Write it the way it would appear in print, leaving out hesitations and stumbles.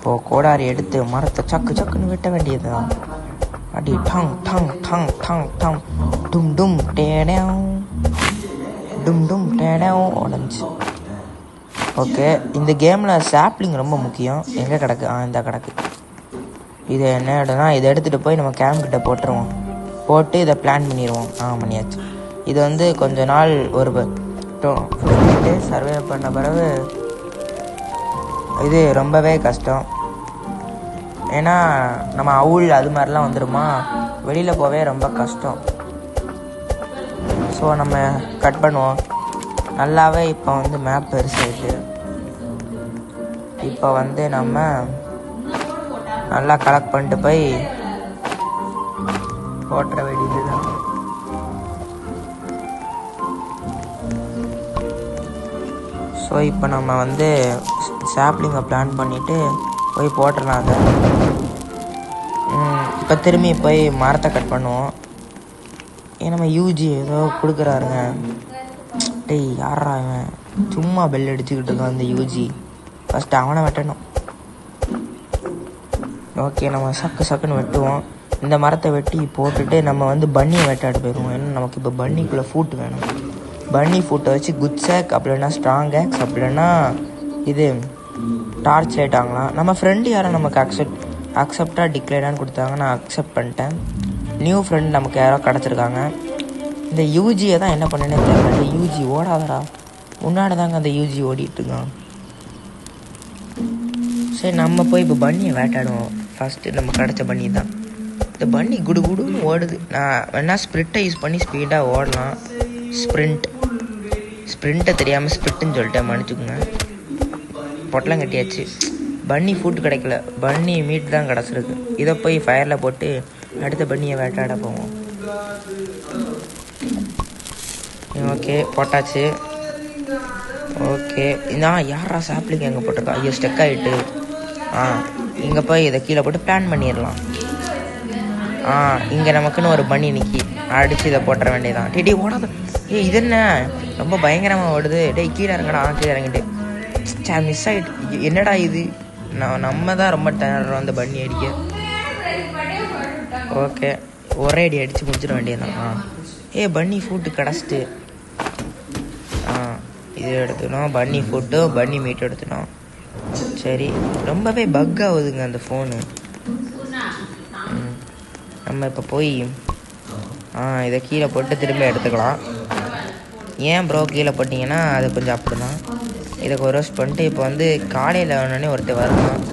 இப்போது கோடாரி எடுத்து மரத்தை சக்கு சக்குன்னு வெட்ட வேண்டியது தான். அடி tongue tongue tongue tongue tongue டும் டும் டேடம் டும் டும் டேடம் உடஞ்சி. ஓகே, இந்த கேமில் சாப்ளிங் ரொம்ப முக்கியம். எங்கே கிடக்கு? இந்த கிடக்கு. இது என்ன இடம்னா, இதை எடுத்துகிட்டு போய் நம்ம கேம்ப் கிட்ட போட்டுருவோம். போட்டு இதை பிளான் பண்ணிடுவோம். பண்ணியாச்சு. இது வந்து கொஞ்ச நாள் ஒரு சர்வே பண்ண பிறகு இது ரொம்பவே கஷ்டம். ஏன்னா நம்ம அவுள் அது மாதிரிலாம் வந்துடுமா, வெளியில் போவே ரொம்ப கஷ்டம். ஸோ நம்ம கட் பண்ணுவோம். நல்லாவே இப்போ வந்து மேப் பெருசாயிட்டு இப்போ வந்து நம்ம நல்லா கலெக்ட் பண்ணிட்டு போய் போட்டுற வேண்டியது தான். ஸோ இப்போ நம்ம வந்து சாப்ளிங்கை பிளான் பண்ணிவிட்டு போய் போட்டுடலாம். அதை இப்போ திரும்பி போய் மரத்தை கட் பண்ணுவோம். நம்ம யூஜி ஏதோ கொடுக்குறாருங்க. டேய் யாரா இவன் சும்மா பெல் அடிச்சுக்கிட்டு இருக்கான் அந்த யூஜி. ஃபஸ்ட்டு அவனை வெட்டணும். ஓகே, நம்ம சக்குன்னு வெட்டுவோம். இந்த மரத்தை வெட்டி போட்டுட்டு நம்ம வந்து பன்னியை வேட்டாட போயிடுவோம். ஏன்னா நமக்கு இப்போ பன்னிக்குள்ளே ஃபுட் வேணும். பன்னி ஃபுட்டை வச்சு குட் சேக், அப்படி இல்லைன்னா ஸ்ட்ராங் ஆக்ஸ், அப்படி இல்லைன்னா இது டார்ச் லைட் ஆகலாம். நம்ம ஃப்ரெண்டு யாரும் நமக்கு அக்செப்டாக டிக்ளேர்டான்னு கொடுத்தாங்க. நான் அக்செப்ட் பண்ணிட்டேன். நியூ ஃப்ரெண்ட் நமக்கு யாரோ கிடச்சிருக்காங்க. இந்த யூஜியை தான் என்ன பண்ணேன்னு தெரியல. இந்த யூஜி ஓடாதரா, முன்னாடி தாங்க அந்த யூஜி ஓடிட்டுருக்கான். சரி, நம்ம போய் இப்போ பன்னியை வேட்டாடுவோம். ஃபஸ்ட்டு நம்ம கிடச்ச பன்னி தான். இந்த பன்னி குடு குடுன்னு ஓடுது. நான் வேணா ஸ்ப்ரிட்டை யூஸ் பண்ணி ஸ்பீடாக ஓடலாம். ஸ்ப்ரிண்ட்டை தெரியாமல் ஸ்ப்ரிட்டுன்னு சொல்லிட்டேன், மன்னிச்சுக்கோங்க. பொட்டலம் கட்டியாச்சு. பன்னி ஃபுட் கிடைக்கல, பன்னி மீட் தான் கிடச்சிருக்கு. இதை போய் ஃபயரில் போட்டு அடுத்த பன்னியை வேட்டாட போவோம். ஓகே, போட்டாச்சு. ஓகே, நான் யாரா சாப்ளிங் எங்கே போட்டிருக்கா? ஐயோ, ஸ்டெக் ஆகிட்டு. இங்கே போய் இதை கீழே போட்டு பிளான் பண்ணிடலாம். இங்கே நமக்குன்னு ஒரு பன்னி நிற்கி அடித்து இதை போட்டுற வேண்டியதான். டே ஓடாத. இது என்ன ரொம்ப பயங்கரமாக ஓடுது. கீழே இறங்கடா. கீழே இறங்கிட்டு மிஸ் ஆகிட்டு. என்னடா இது, நம்ம தான் ரொம்ப டயர்றோம் அந்த பன்னி அடிக்க. ஓகே, ஒரே அடி அடித்து முடிச்சிட வேண்டியதான். பன்னி ஃபுட்டு கிடச்சிட்டு இது எடுத்துனோம். பன்னி ஃபுட்டு பன்னி மீட் எடுத்துனோம். சரி, ரொம்பவே பக் ஆகுதுங்க அந்த ஃபோனு. நம்ம இப்போ போய் இதை கீழே போட்டு திரும்ப எடுத்துக்கலாம். ஏன் ப்ரோ கீழே போட்டிங்கன்னா அது கொஞ்சம் அப்படி தான். இதை ரோஸ்ட் பண்ணிட்டு இப்போ வந்து காலையில் வேணுன்னே ஒருத்தர் வரணும்.